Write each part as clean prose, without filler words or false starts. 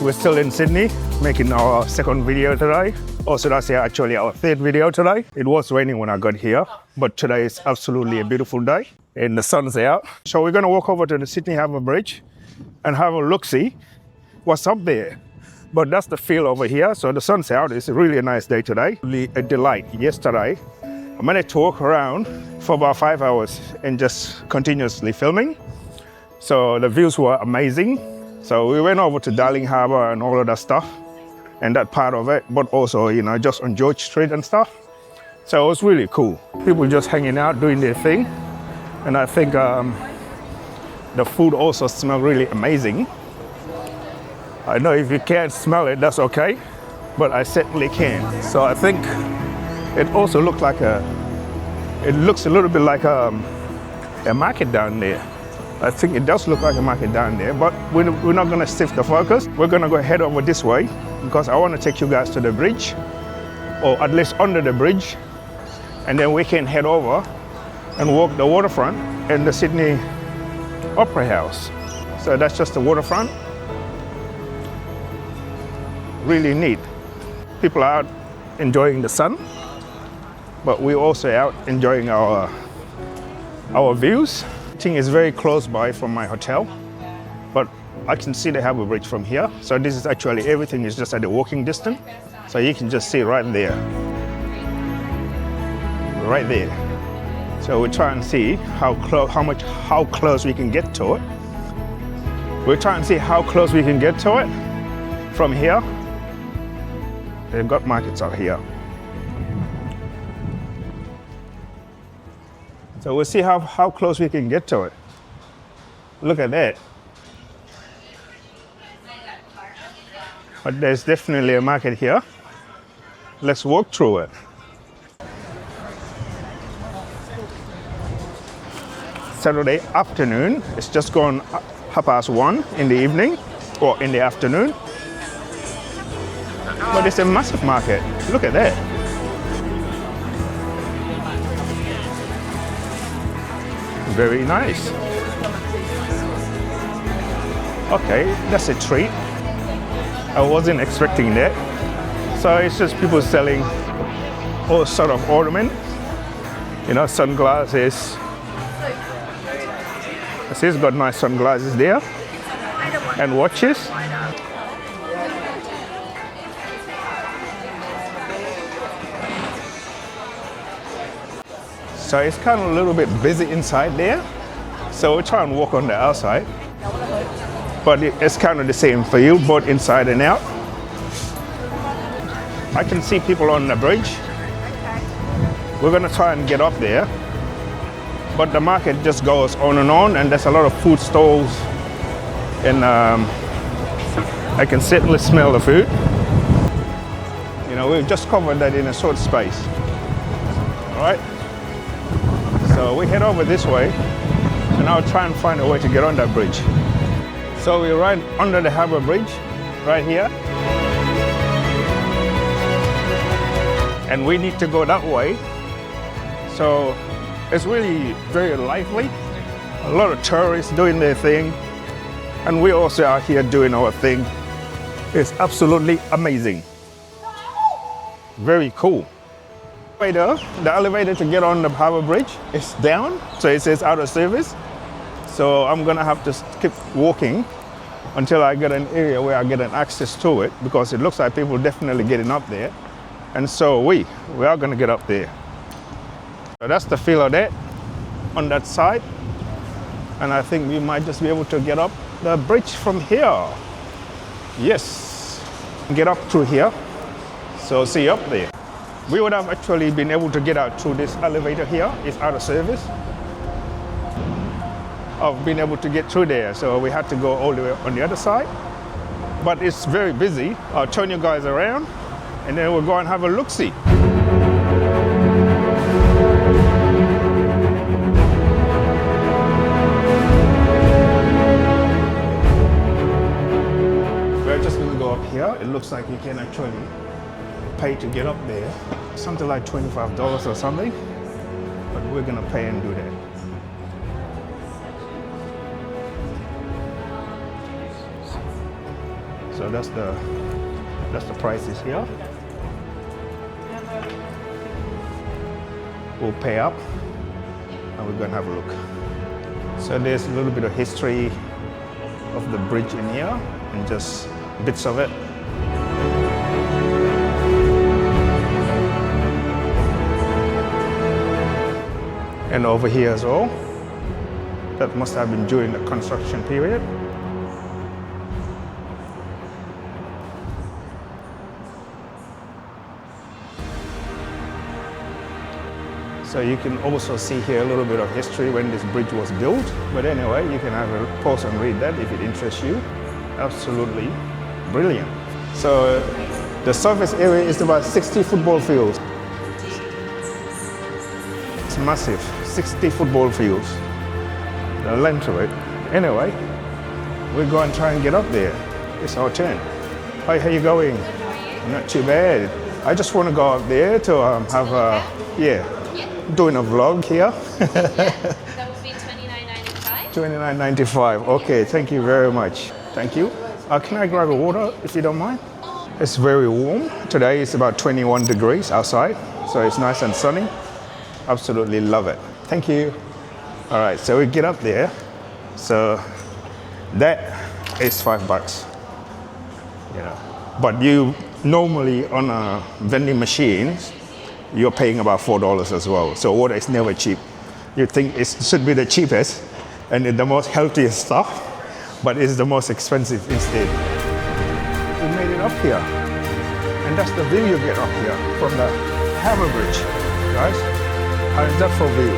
We're still in Sydney, making our second video today. Also, that's actually our third video today. It was raining when I got here, but today is absolutely a beautiful day and the sun's out. So we're gonna walk over to the Sydney Harbour Bridge and have a look-see what's up there. But that's the feel over here. So the sun's out. It's really a nice day today. Really a delight. Yesterday, I managed to walk around for about 5 hours and just continuously filming. So the views were amazing. So we went over to Darling Harbour and all of that stuff and that part of it, but also, just on George Street and stuff. So it was really cool. People just hanging out, doing their thing. And I think the food also smelled really amazing. I know if you can't smell it, that's okay, but I certainly can. So I think it also looks a little bit like a market down there. I think it does look like a market down there, but we're not gonna shift the focus. We're gonna go head over this way because I wanna take you guys to the bridge, or at least under the bridge, and then we can head over and walk the waterfront and the Sydney Opera House. So that's just the waterfront. Really neat. People are out enjoying the sun, but we're also out enjoying our views. Everything is very close by from my hotel, but I can see the Harbour Bridge from here. So this is actually, everything is just at a walking distance. So you can just see right there. Right there. So we'll try and see how close we can get to it. We'll try and see how close we can get to it from here. They've got markets out here. So we'll see how close we can get to it. Look at that. But there's definitely a market here. Let's walk through it. Saturday afternoon, it's just gone 1:30 in the evening, or in the afternoon. But it's a massive market. Look at that. Very nice. Okay, that's a treat. I wasn't expecting that. So it's just people selling all sort of ornament, sunglasses. I see it's got nice sunglasses there and watches. So it's kind of a little bit busy inside there. So we'll try and walk on the outside. But it's kind of the same for you, both inside and out. I can see people on the bridge. We're gonna try and get up there. But the market just goes on, and there's a lot of food stalls. And I can certainly smell the food. We've just covered that in a short space. All right? So we head over this way, and I'll try and find a way to get on that bridge. So we're right under the Harbour Bridge, right here. And we need to go that way. So it's really very lively. A lot of tourists doing their thing. And we also are here doing our thing. It's absolutely amazing. Very cool. The elevator to get on the Harbour Bridge is down, so it says out of service. So I'm gonna have to keep walking until I get an area where I get an access to it, because it looks like people definitely getting up there. And so we are gonna get up there. So that's the feel of that on that side. And I think we might just be able to get up the bridge from here. Yes, get up through here. So see you up there. We would have actually been able to get out through this elevator here. It's out of service. Of being able to get through there. So we had to go all the way on the other side. But it's very busy. I'll turn you guys around and then we'll go and have a look-see. We're just gonna go up here. It looks like you can actually pay to get up there. Something like $25 or something. But we're gonna pay and do that. So So that's the prices here. We'll pay up and we're gonna have a look. So there's a little bit of history of the bridge in here and just bits of it. And over here as well. That must have been during the construction period. So you can also see here a little bit of history when this bridge was built. But anyway, you can have a pause and read that if it interests you. Absolutely brilliant. So the surface area is about 60 football fields. It's massive, 60 football fields. The length of it. Anyway, we're going to try and get up there. It's our turn. Hi, how you going? Not too bad. I just want to go up there to have a, doing a vlog here. That would be $29.95. $29.95. Okay, thank you very much. Thank you. Can I grab a water if you don't mind? It's very warm. Today it's about 21 degrees outside, so it's nice and sunny. Absolutely love it. Thank you. All right, so we get up there. So that is $5. But you normally on a vending machines, you're paying about $4 as well. So water is never cheap. You think it should be the cheapest and the most healthiest stuff, but it's the most expensive instead. We made it up here. And that's the view you get up here from the Harbour Bridge, guys. How is that for view?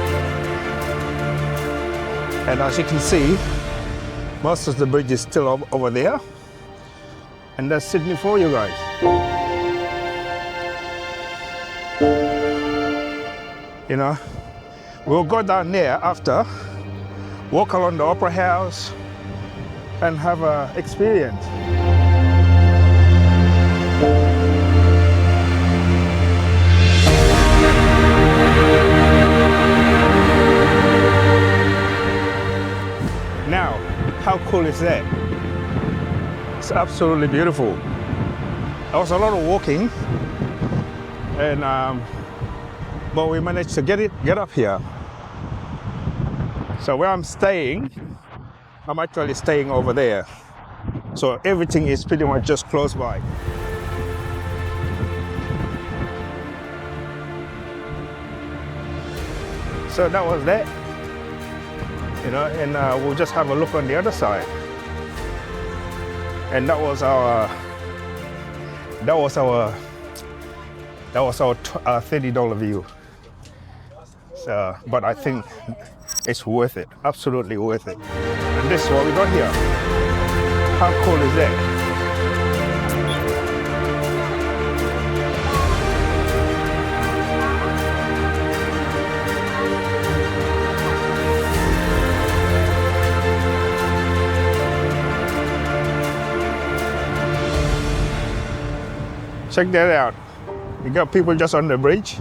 And as you can see, most of the bridge is still over there. And that's Sydney for you guys. You know, we'll go down there after, walk along the Opera House and have an experience. Now, how cool is that? It's absolutely beautiful. There was a lot of walking, and but we managed to get up here. So where I'm staying, I'm actually staying over there. So everything is pretty much just close by. So that was that. You know, and we'll just have a look on the other side. And that was our $30 view. So, but I think it's worth it, absolutely worth it. And this is what we got here. How cool is that? Check that out. You got people just on the bridge,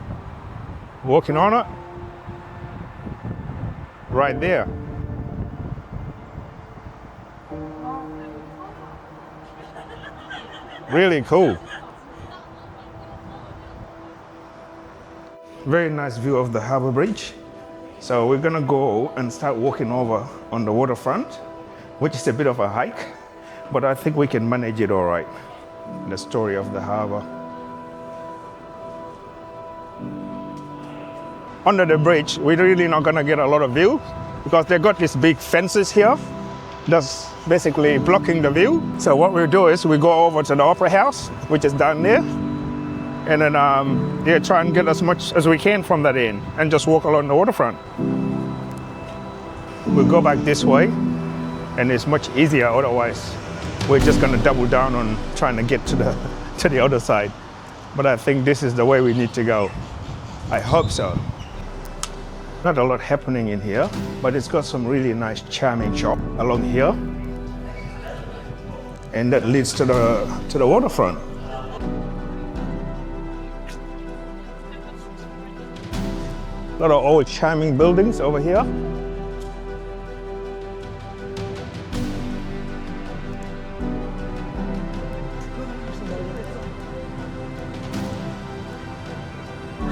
walking on it. Right there. Really cool. Very nice view of the Harbour Bridge. So we're gonna go and start walking over on the waterfront, which is a bit of a hike, but I think we can manage it all right. The story of the harbour. Under the bridge, we're really not gonna get a lot of view because they got these big fences here that's basically blocking the view. So what we do is we go over to the Opera House, which is down there, and then try and get as much as we can from that end and just walk along the waterfront. We'll go back this way and it's much easier otherwise. We're just gonna double down on trying to get to the other side. But I think this is the way we need to go. I hope so. Not a lot happening in here, but it's got some really nice charming shop along here. And that leads to the waterfront. A lot of old charming buildings over here.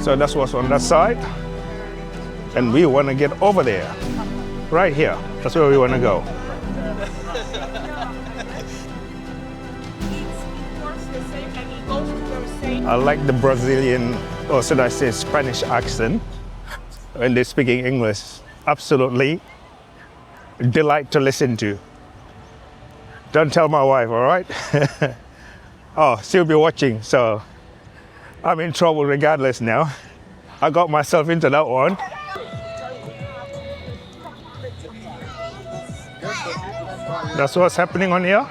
So that's what's on that side. And we want to get over there. Right here. That's where we want to go. I like the Brazilian, or should I say Spanish accent when they're speaking English. Absolutely delight to listen to. Don't tell my wife, all right? Oh, she'll be watching, so I'm in trouble regardless now. I got myself into that one. That's what's happening on here.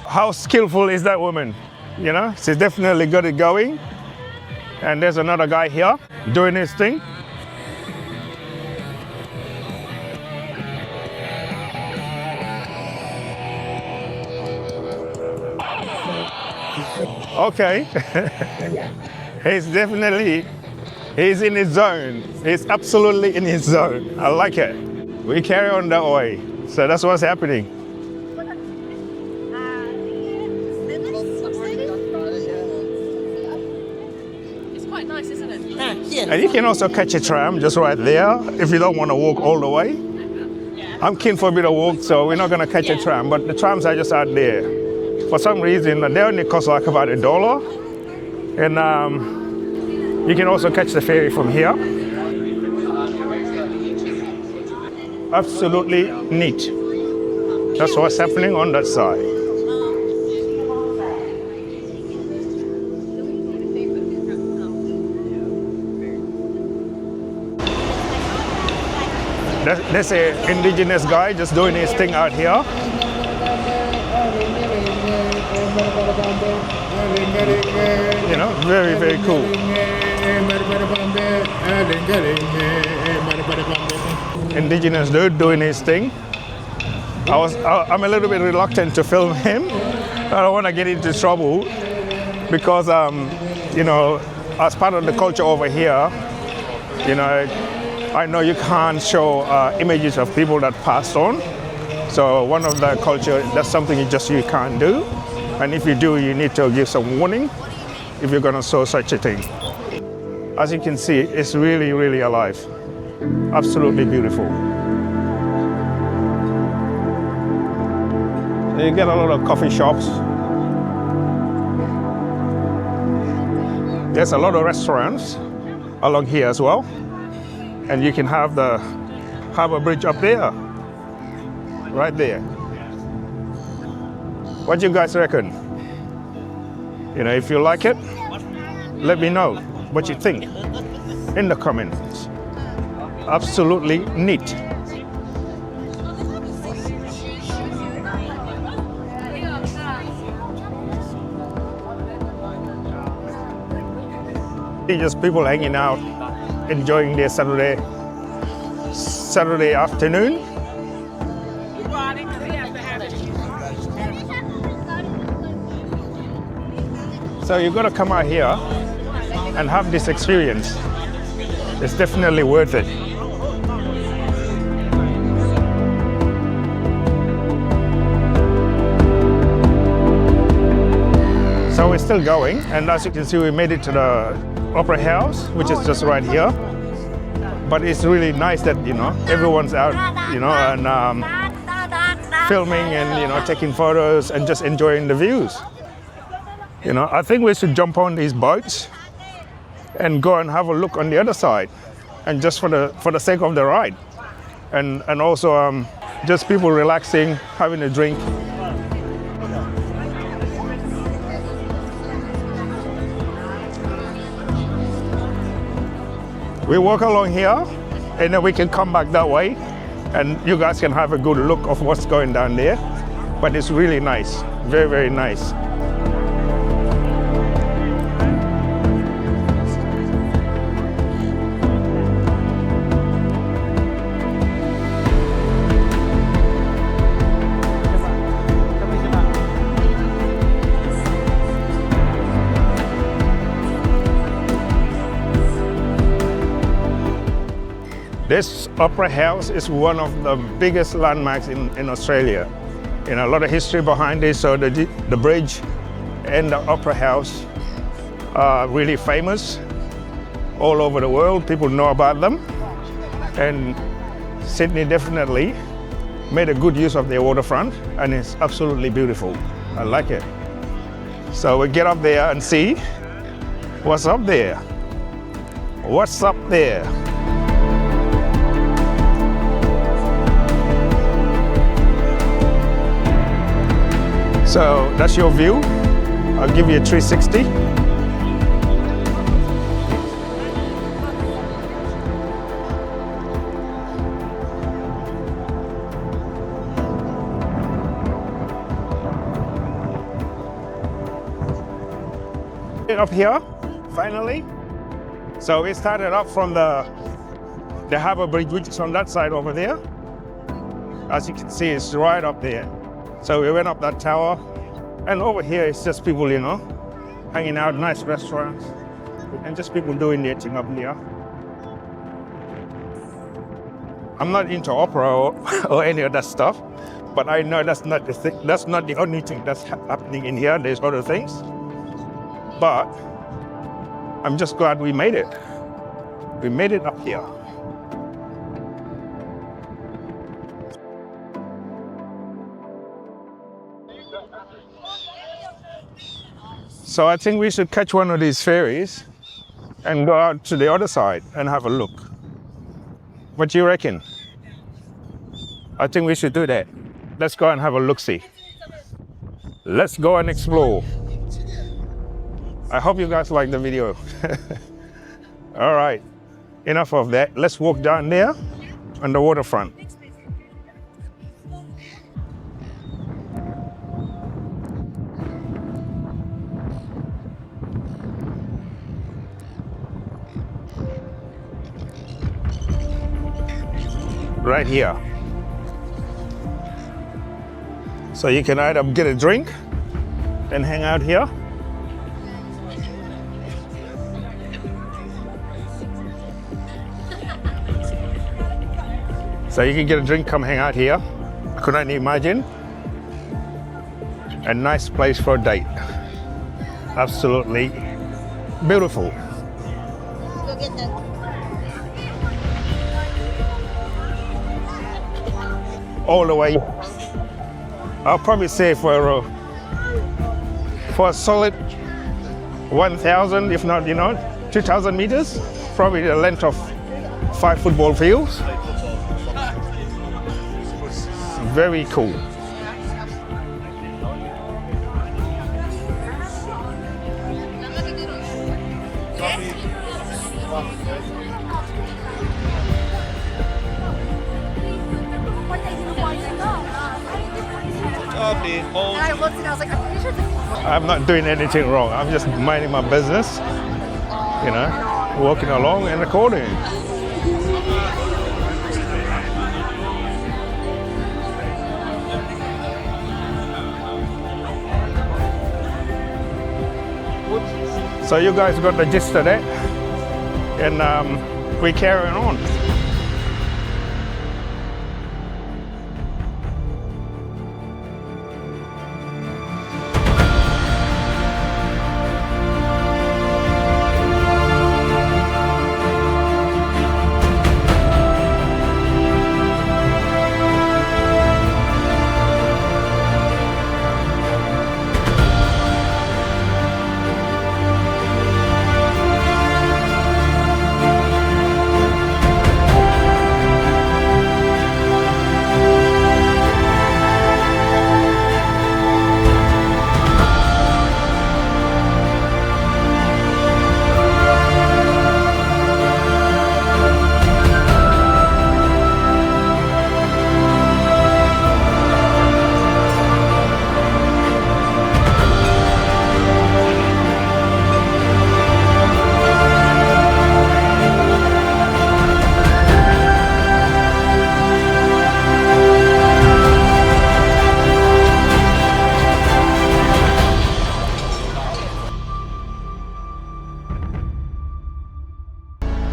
How skillful is that woman? You know, she's definitely got it going. And there's another guy here doing his thing. Okay. He's in his zone. He's absolutely in his zone. I like it. We carry on that way. So that's what's happening. It's quite nice, isn't it? And you can also catch a tram just right there if you don't want to walk all the way. I'm keen for a bit of walk, so we're not going to catch a tram, but the trams are just out there. For some reason, they only cost like about $1. And you can also catch the ferry from here. Absolutely neat. That's what's happening on that side. There's an indigenous guy just doing his thing out here. You know, very, very cool. Indigenous dude doing his thing. I'm a little bit reluctant to film him. I don't want to get into trouble because, you know, as part of the culture over here, you know, I know you can't show images of people that passed on. So one of the culture, that's something you can't do. And if you do, you need to give some warning if you're going to show such a thing. As you can see, it's really, really alive. Absolutely beautiful. You get a lot of coffee shops. There's a lot of restaurants along here as well. And you can have the Harbour Bridge up there, right there. What do you guys reckon? You know, if you like it, let me know what you think in the comments. Absolutely neat. Just people hanging out, enjoying their Saturday afternoon. So you've got to come out here and have this experience. It's definitely worth it. So we're still going, and as you can see, we made it to the Opera House, which is just right here. But it's really nice that, you know, everyone's out, you know, and filming and, you know, taking photos and just enjoying the views. You know, I think we should jump on these boats and go and have a look on the other side, and just for the sake of the ride, and also just people relaxing, having a drink. We walk along here, and then we can come back that way, and you guys can have a good look of what's going down there. But it's really nice, very, very nice. This Opera House is one of the biggest landmarks in Australia. You know, a lot of history behind it. So the bridge and the Opera House are really famous all over the world. People know about them. And Sydney definitely made a good use of their waterfront, and it's absolutely beautiful. I like it. So we get up there and see what's up there. What's up there? So that's your view. I'll give you a 360. Up here, finally. So we started up from the Harbour Bridge, which is on that side over there. As you can see, it's right up there. So we went up that tower, and over here it's just people, you know, hanging out, nice restaurants, and just people doing their thing up here. I'm not into opera or any of that stuff, but I know that's not the thing. That's not the only thing that's happening in here. There's other things, but I'm just glad we made it. We made it up here. So I think we should catch one of these ferries and go out to the other side and have a look. What do you reckon? I think we should do that. Let's go and have a look-see. Let's go and explore. I hope you guys like the video. All right, enough of that. Let's walk down there on the waterfront. Right here. So you can either get a drink and hang out here, so you can get a drink, come hang out here. Couldn't you imagine? A nice place for a date. Absolutely beautiful. Go get that. All the way. I'll probably say for a solid 1,000, if not, 2,000 meters, probably the length of 5 football fields. Very cool. And I looked and I was like, I'm pretty sure this I'm not doing anything wrong. I'm just minding my business, walking along and recording. So you guys got the gist of that, and we're carrying on.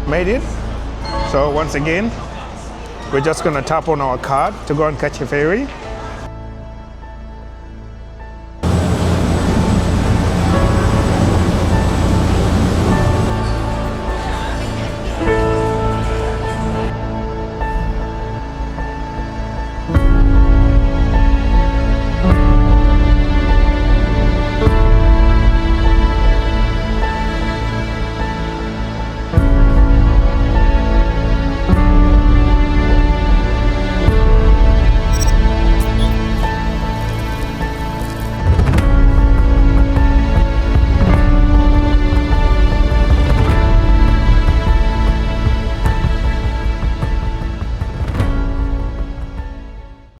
Made it So once again, we're just gonna tap on our card to go and catch a ferry.